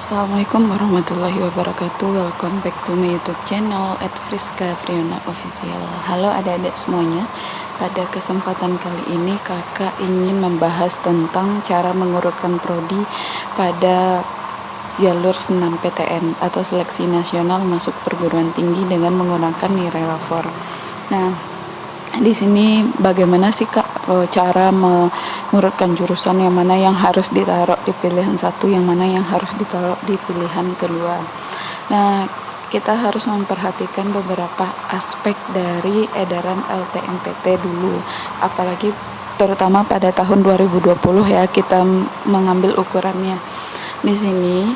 Assalamualaikum warahmatullahi wabarakatuh. Welcome back to my YouTube channel @friska_friona_official. Halo adik-adik semuanya. Pada kesempatan kali ini kakak ingin membahas tentang cara mengurutkan prodi pada jalur senam PTN atau seleksi nasional masuk perguruan tinggi dengan menggunakan nilai rapor. Nah, di sini bagaimana sih Kak cara mengurutkan jurusan, yang mana yang harus ditaruh di pilihan satu, yang mana yang harus ditaruh di pilihan kedua. Nah, kita harus memperhatikan beberapa aspek dari edaran LTMPT dulu, apalagi terutama pada tahun 2020 ya, kita mengambil ukurannya. Di sini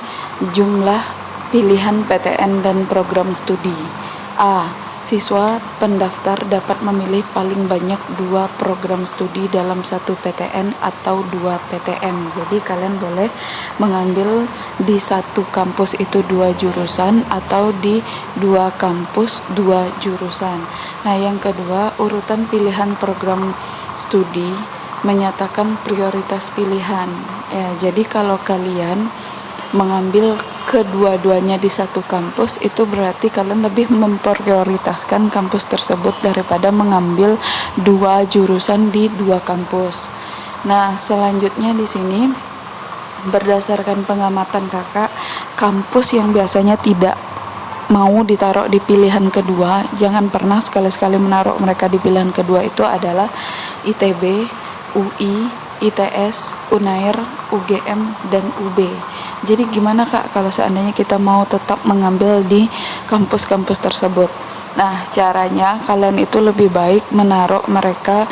jumlah pilihan PTN dan program studi. Siswa pendaftar dapat memilih paling banyak 2 program studi dalam satu PTN atau 2 PTN. Jadi kalian boleh mengambil di satu kampus itu 2 jurusan atau di 2 kampus 2 jurusan. Nah, yang kedua, urutan pilihan program studi menyatakan prioritas pilihan. Jadi kalau kalian mengambil kedua-duanya di satu kampus, itu berarti kalian lebih memprioritaskan kampus tersebut daripada mengambil 2 jurusan di 2 kampus. Nah, selanjutnya di sini berdasarkan pengamatan kakak, kampus yang biasanya tidak mau ditaruh di pilihan kedua, jangan pernah sekali-sekali menaruh mereka di pilihan kedua, itu adalah ITB, UI, ITS, UNAIR, UGM, dan UB. Jadi gimana Kak kalau seandainya kita mau tetap mengambil di kampus-kampus tersebut? Nah, caranya kalian itu lebih baik menaruh mereka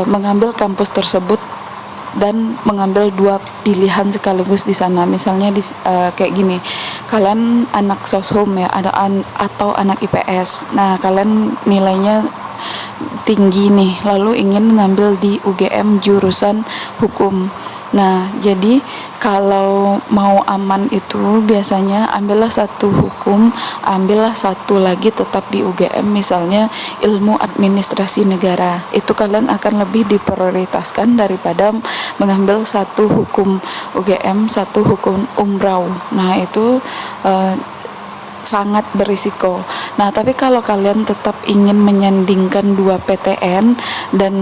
mengambil kampus tersebut dan mengambil 2 pilihan sekaligus di sana. Misalnya kayak gini, kalian anak soshum ya, atau anak IPS. Nah, kalian nilainya tinggi nih, lalu ingin ngambil di UGM jurusan hukum. Nah, jadi kalau mau aman itu biasanya ambillah satu hukum, ambillah satu lagi tetap di UGM, misalnya ilmu administrasi negara. Itu kalian akan lebih diprioritaskan daripada mengambil satu hukum UGM, satu hukum umbrau. Nah, itu sangat berisiko. Nah, tapi kalau kalian tetap ingin menyandingkan 2 PTN dan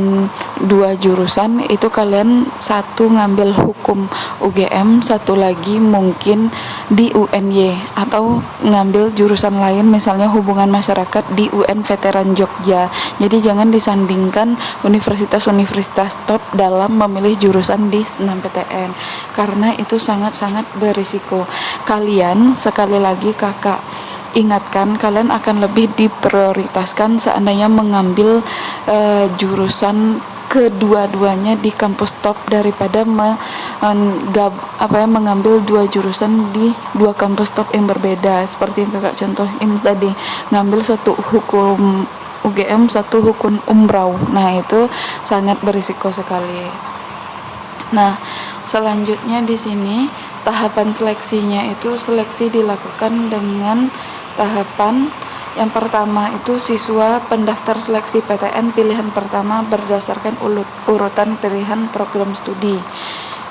2 jurusan, itu kalian satu ngambil hukum UGM, satu lagi mungkin di UNY, atau ngambil jurusan lain misalnya hubungan masyarakat di UN Veteran Jogja. Jadi jangan disandingkan universitas-universitas top dalam memilih jurusan di senam PTN, karena itu sangat-sangat berisiko. Kalian, sekali lagi kakak ingatkan, kalian akan lebih diprioritaskan seandainya mengambil jurusan kedua-duanya di kampus top daripada mengambil 2 jurusan di 2 kampus top yang berbeda. Seperti yang kakak contohin tadi, ngambil satu hukum UGM, satu hukum umbrau. Nah, itu sangat berisiko sekali. Nah, selanjutnya di sini tahapan seleksinya itu seleksi dilakukan dengan tahapan yang pertama itu siswa pendaftar seleksi PTN pilihan pertama berdasarkan urutan pilihan program studi.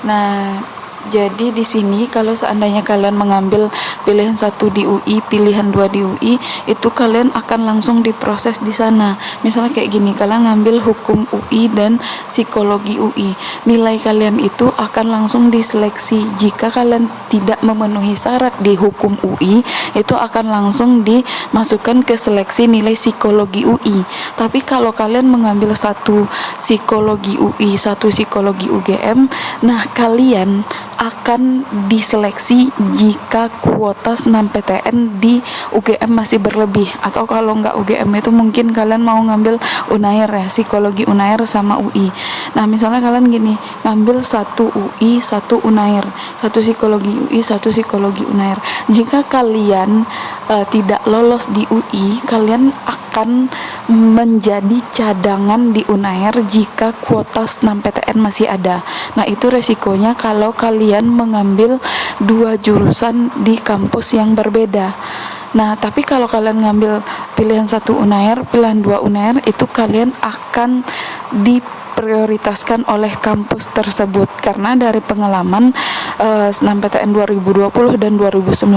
Nah, jadi di sini kalau seandainya kalian mengambil pilihan 1 di UI, pilihan 2 di UI, itu kalian akan langsung diproses di sana. Misalnya kayak gini, kalian ngambil hukum UI dan psikologi UI. Nilai kalian itu akan langsung diseleksi. Jika kalian tidak memenuhi syarat di hukum UI, itu akan langsung dimasukkan ke seleksi nilai psikologi UI. Tapi kalau kalian mengambil 1 psikologi UI, 1 psikologi UGM, nah kalian akan diseleksi jika kuota senam PTN di UGM masih berlebih, atau kalau nggak UGM itu mungkin kalian mau ngambil UNAIR ya, psikologi UNAIR sama UI. Nah, misalnya kalian gini, ngambil 1 UI, 1 UNAIR, 1 psikologi UI, 1 psikologi UNAIR. Jika kalian tidak lolos di UI, kalian akan menjadi cadangan di UNAIR jika kuota senam PTN masih ada. Nah, itu resikonya kalau kalian mengambil 2 jurusan di kampus yang berbeda. Nah, tapi kalau kalian ngambil pilihan 1 UNAIR, pilihan 2 UNAIR, itu kalian akan diprioritaskan oleh kampus tersebut. Karena dari pengalaman SNMPTN 2020 dan 2019,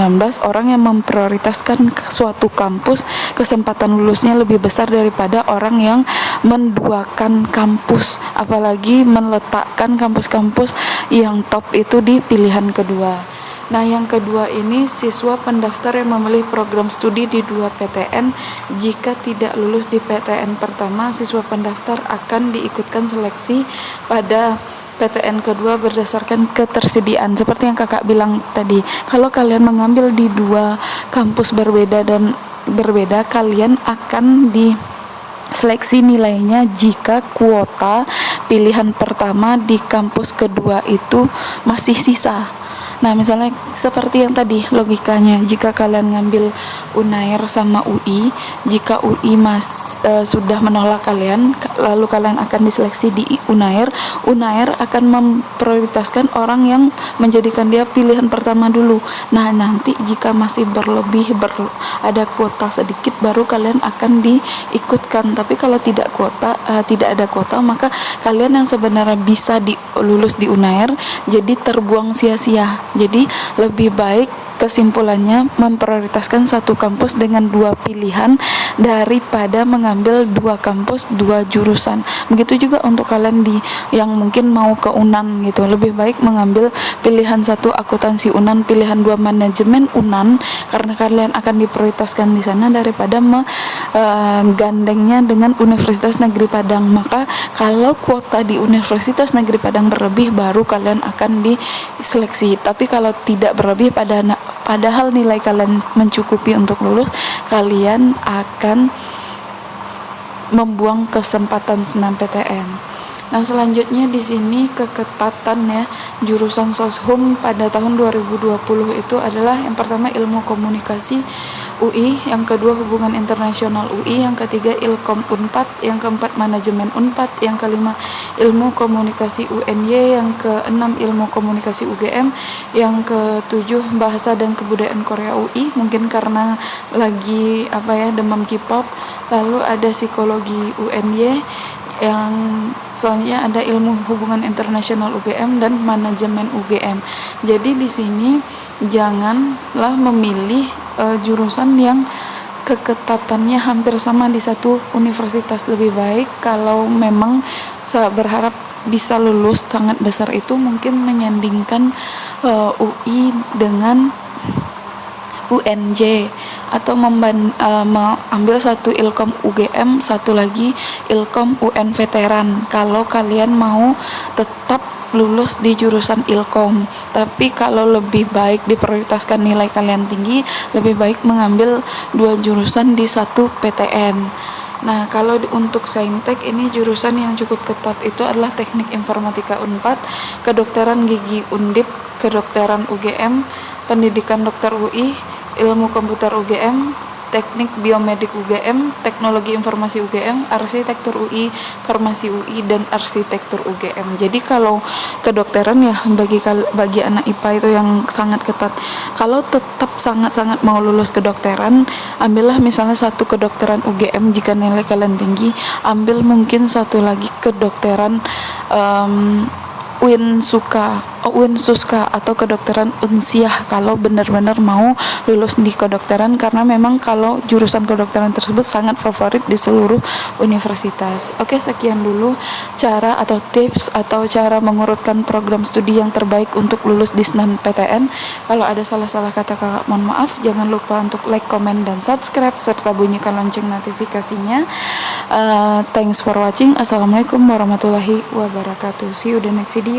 orang yang memprioritaskan suatu kampus kesempatan lulusnya lebih besar daripada orang yang menduakan kampus, apalagi meletakkan kampus-kampus yang top itu di pilihan kedua. Nah, yang kedua ini siswa pendaftar yang memilih program studi di 2 PTN, jika tidak lulus di PTN pertama, siswa pendaftar akan diikutkan seleksi pada PTN kedua berdasarkan ketersediaan. Seperti yang kakak bilang tadi, kalau kalian mengambil di 2 kampus berbeda, kalian akan diseleksi nilainya jika kuota pilihan pertama di kampus kedua itu masih sisa. Nah, misalnya seperti yang tadi logikanya, jika kalian ngambil Unair sama UI, jika UI sudah menolak kalian, lalu kalian akan diseleksi di Unair akan memprioritaskan orang yang menjadikan dia pilihan pertama dulu. Nah, nanti jika masih ada kuota sedikit, baru kalian akan diikutkan. Tapi kalau tidak ada kuota, maka kalian yang sebenarnya bisa lulus di Unair jadi terbuang sia-sia. Jadi lebih baik kesimpulannya memprioritaskan satu kampus dengan 2 pilihan daripada mengambil 2 kampus 2 jurusan. Begitu juga untuk kalian yang mungkin mau ke UNAN gitu, lebih baik mengambil pilihan 1 akuntansi UNAN, pilihan 2 manajemen UNAN, karena kalian akan diprioritaskan di sana daripada gandengnya dengan Universitas Negeri Padang. Maka kalau kuota di Universitas Negeri Padang berlebih, baru kalian akan diseleksi. Tapi kalau tidak berlebih, padahal nilai kalian mencukupi untuk lulus, kalian akan membuang kesempatan SNMPTN. Nah, selanjutnya di sini keketatan ya jurusan Soshum pada tahun 2020 itu adalah yang pertama ilmu komunikasi UI, yang kedua hubungan internasional UI, yang ketiga Ilkom Unpad, yang keempat manajemen Unpad, yang kelima ilmu komunikasi UNY, yang keenam ilmu komunikasi UGM, yang ketujuh bahasa dan kebudayaan Korea UI, mungkin karena lagi demam K-pop. Lalu ada psikologi UNY, yang selanjutnya ada ilmu hubungan internasional UGM dan manajemen UGM. Jadi di sini janganlah memilih jurusan yang keketatannya hampir sama di satu universitas. Lebih baik kalau memang berharap bisa lulus sangat besar itu, mungkin menyandingkan UI dengan UNJ, atau ambil satu Ilkom UGM, satu lagi Ilkom UN Veteran kalau kalian mau tetap lulus di jurusan Ilkom. Tapi kalau lebih baik diprioritaskan nilai kalian tinggi, lebih baik mengambil 2 jurusan di satu PTN. Nah, kalau untuk Saintek ini jurusan yang cukup ketat itu adalah Teknik Informatika Unpad, Kedokteran Gigi Undip, Kedokteran UGM, Pendidikan Dokter UI, Ilmu Komputer UGM, Teknik Biomedik UGM, Teknologi Informasi UGM, Arsitektur UI, Farmasi UI, dan Arsitektur UGM. Jadi kalau kedokteran ya bagi anak IPA itu yang sangat ketat. Kalau tetap sangat-sangat mau lulus kedokteran, ambillah misalnya satu kedokteran UGM jika nilai kalian tinggi, ambil mungkin satu lagi kedokteran Unsuska atau kedokteran Unsiah kalau benar-benar mau lulus di kedokteran, karena memang kalau jurusan kedokteran tersebut sangat favorit di seluruh universitas. Oke, sekian dulu cara atau tips atau cara mengurutkan program studi yang terbaik untuk lulus di SNMPTN. Kalau ada salah-salah kata kakak mohon maaf. Jangan lupa untuk like, comment, dan subscribe serta bunyikan lonceng notifikasinya. Thanks for watching. Assalamualaikum warahmatullahi wabarakatuh. See you the next video.